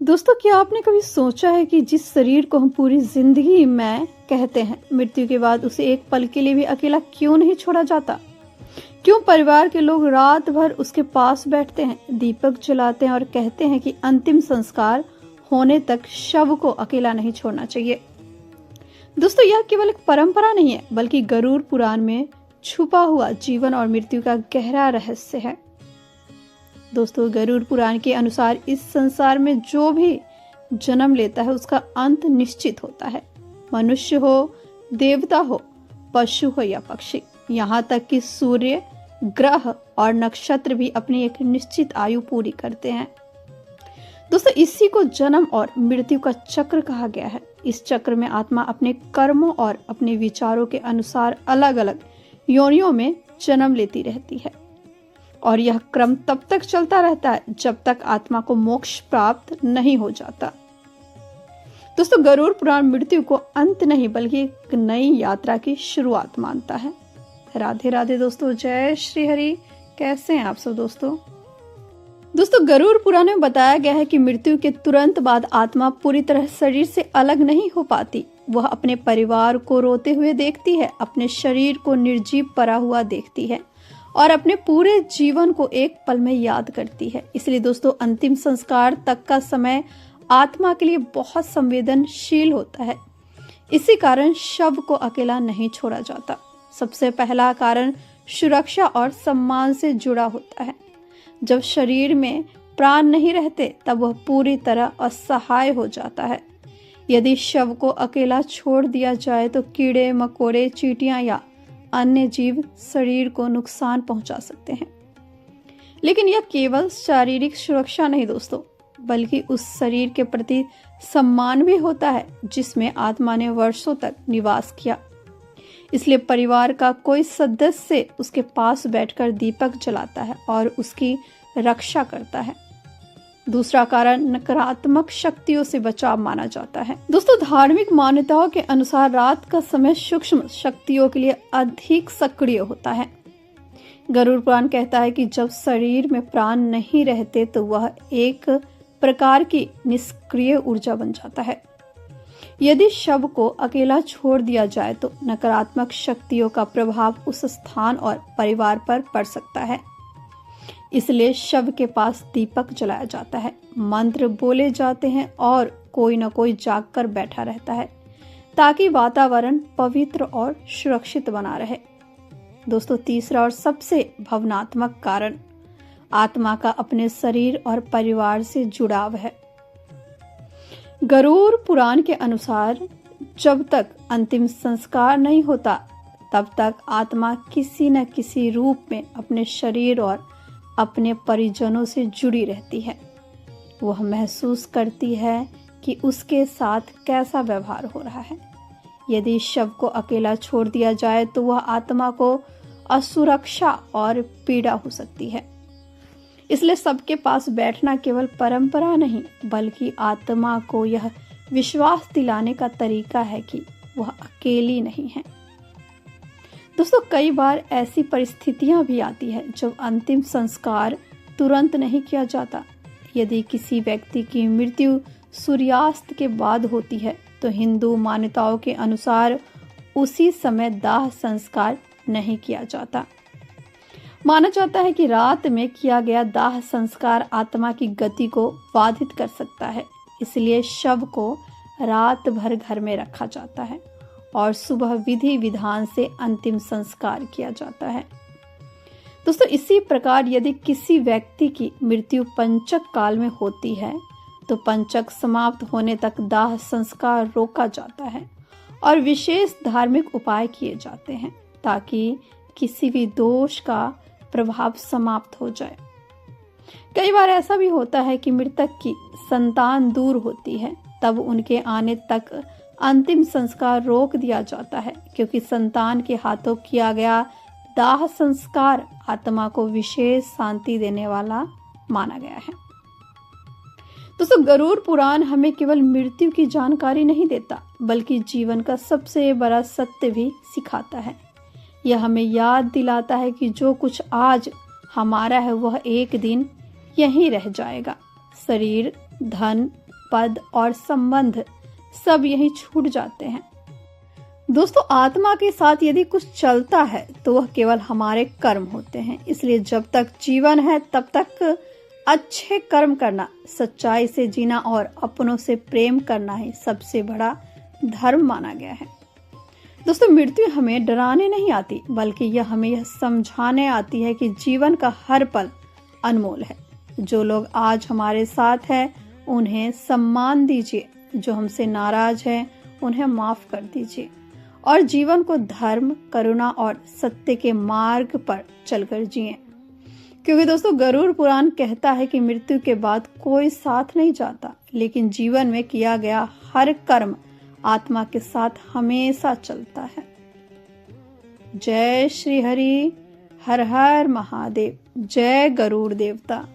दोस्तों, क्या आपने कभी सोचा है कि जिस शरीर को हम पूरी जिंदगी में कहते हैं, मृत्यु के बाद उसे एक पल के लिए भी अकेला क्यों नहीं छोड़ा जाता? क्यों परिवार के लोग रात भर उसके पास बैठते हैं, दीपक जलाते हैं और कहते हैं कि अंतिम संस्कार होने तक शव को अकेला नहीं छोड़ना चाहिए? दोस्तों, यह केवल एक परंपरा नहीं है, बल्कि गरुड़ पुराण में छुपा हुआ जीवन और मृत्यु का गहरा रहस्य है। दोस्तों, गरुड़ पुराण के अनुसार इस संसार में जो भी जन्म लेता है उसका अंत निश्चित होता है। मनुष्य हो, देवता हो, पशु हो या पक्षी, यहाँ तक कि सूर्य, ग्रह और नक्षत्र भी अपनी एक निश्चित आयु पूरी करते हैं। दोस्तों, इसी को जन्म और मृत्यु का चक्र कहा गया है। इस चक्र में आत्मा अपने कर्मों और अपने विचारों के अनुसार अलग अलग योनियों में जन्म लेती रहती है और यह क्रम तब तक चलता रहता है जब तक आत्मा को मोक्ष प्राप्त नहीं हो जाता। दोस्तों, गरुड़ पुराण मृत्यु को अंत नहीं बल्कि एक नई यात्रा की शुरुआत मानता है। राधे राधे दोस्तों, जय श्री हरि। कैसे हैं आप सब दोस्तों? गरुड़ पुराण में बताया गया है कि मृत्यु के तुरंत बाद आत्मा पूरी तरह शरीर से अलग नहीं हो पाती। वह अपने परिवार को रोते हुए देखती है, अपने शरीर को निर्जीव पड़ा हुआ देखती है और अपने पूरे जीवन को एक पल में याद करती है। इसलिए दोस्तों, अंतिम संस्कार तक का समय आत्मा के लिए बहुत संवेदनशील होता है। इसी कारण शव को अकेला नहीं छोड़ा जाता। सबसे पहला कारण सुरक्षा और सम्मान से जुड़ा होता है। जब शरीर में प्राण नहीं रहते तब वह पूरी तरह असहाय हो जाता है। यदि शव को अकेला छोड़ दिया जाए तो कीड़े मकोड़े, चींटियां या अन्य जीव शरीर को नुकसान पहुंचा सकते हैं। लेकिन यह केवल शारीरिक सुरक्षा नहीं दोस्तों, बल्कि उस शरीर के प्रति सम्मान भी होता है जिसमें आत्मा ने वर्षों तक निवास किया। इसलिए परिवार का कोई सदस्य उसके पास बैठकर दीपक जलाता है और उसकी रक्षा करता है। दूसरा कारण नकारात्मक शक्तियों से बचाव माना जाता है। दोस्तों, धार्मिक मान्यताओं के अनुसार रात का समय सूक्ष्म शक्तियों के लिए अधिक सक्रिय होता है। गरुड़ पुराण कहता है कि जब शरीर में प्राण नहीं रहते तो वह एक प्रकार की निष्क्रिय ऊर्जा बन जाता है। यदि शव को अकेला छोड़ दिया जाए तो नकारात्मक शक्तियों का प्रभाव उस स्थान और परिवार पर पड़ सकता है। इसलिए शव के पास दीपक जलाया जाता है, मंत्र बोले जाते हैं और कोई न कोई जाग कर बैठा रहता है ताकि वातावरण पवित्र और सुरक्षित बना रहे। दोस्तों, तीसरा और सबसे भावनात्मक कारण आत्मा का अपने शरीर और परिवार से जुड़ाव है। गरुड़ पुराण के अनुसार जब तक अंतिम संस्कार नहीं होता तब तक आत्मा किसी न किसी रूप में अपने शरीर और अपने परिजनों से जुड़ी रहती है। वह महसूस करती है कि उसके साथ कैसा व्यवहार हो रहा है। यदि शव को अकेला छोड़ दिया जाए तो वह आत्मा को असुरक्षा और पीड़ा हो सकती है। इसलिए सबके पास बैठना केवल परंपरा नहीं बल्कि आत्मा को यह विश्वास दिलाने का तरीका है कि वह अकेली नहीं है। दोस्तों, कई बार ऐसी परिस्थितियां भी आती है जब अंतिम संस्कार तुरंत नहीं किया जाता। यदि किसी व्यक्ति की मृत्यु सूर्यास्त के बाद होती है तो हिंदू मान्यताओं के अनुसार उसी समय दाह संस्कार नहीं किया जाता। माना जाता है कि रात में किया गया दाह संस्कार आत्मा की गति को बाधित कर सकता है। इसलिए शव को रात भर घर में रखा जाता है और सुबह विधि विधान से अंतिम संस्कार किया जाता है। दोस्तों, इसी प्रकार यदि किसी व्यक्ति की मृत्यु पंचक काल में होती है तो पंचक समाप्त होने तक दाह संस्कार रोका जाता है और विशेष धार्मिक उपाय किए जाते हैं ताकि किसी भी दोष का प्रभाव समाप्त हो जाए। कई बार ऐसा भी होता है कि मृतक की संतान दूर होती है, तब उनके आने तक अंतिम संस्कार रोक दिया जाता है क्योंकि संतान के हाथों किया गया दाह संस्कार आत्मा को विशेष शांति देने वाला माना गया है। दोस्तों, गरुड़ पुराण हमें केवल मृत्यु की जानकारी नहीं देता बल्कि जीवन का सबसे बड़ा सत्य भी सिखाता है। यह हमें याद दिलाता है कि जो कुछ आज हमारा है वह एक दिन यहीं रह जाएगा। शरीर, धन, पद और संबंध सब यही छूट जाते हैं। दोस्तों, आत्मा के साथ यदि कुछ चलता है तो वह केवल हमारे कर्म होते हैं। इसलिए जब तक जीवन है तब तक अच्छे कर्म करना, सच्चाई से जीना और अपनों से प्रेम करना ही सबसे बड़ा धर्म माना गया है। दोस्तों, मृत्यु हमें डराने नहीं आती, बल्कि यह हमें यह समझाने आती है कि जीवन का हर पल अनमोल है। जो लोग आज हमारे साथ हैं उन्हें सम्मान दीजिए, जो हमसे नाराज है उन्हें माफ कर दीजिए और जीवन को धर्म, करुणा और सत्य के मार्ग पर चलकर जिएं। क्योंकि दोस्तों, गरुड़ पुराण कहता है कि मृत्यु के बाद कोई साथ नहीं जाता, लेकिन जीवन में किया गया हर कर्म आत्मा के साथ हमेशा चलता है। जय श्री हरि, हर हर महादेव, जय गरुड़ देवता।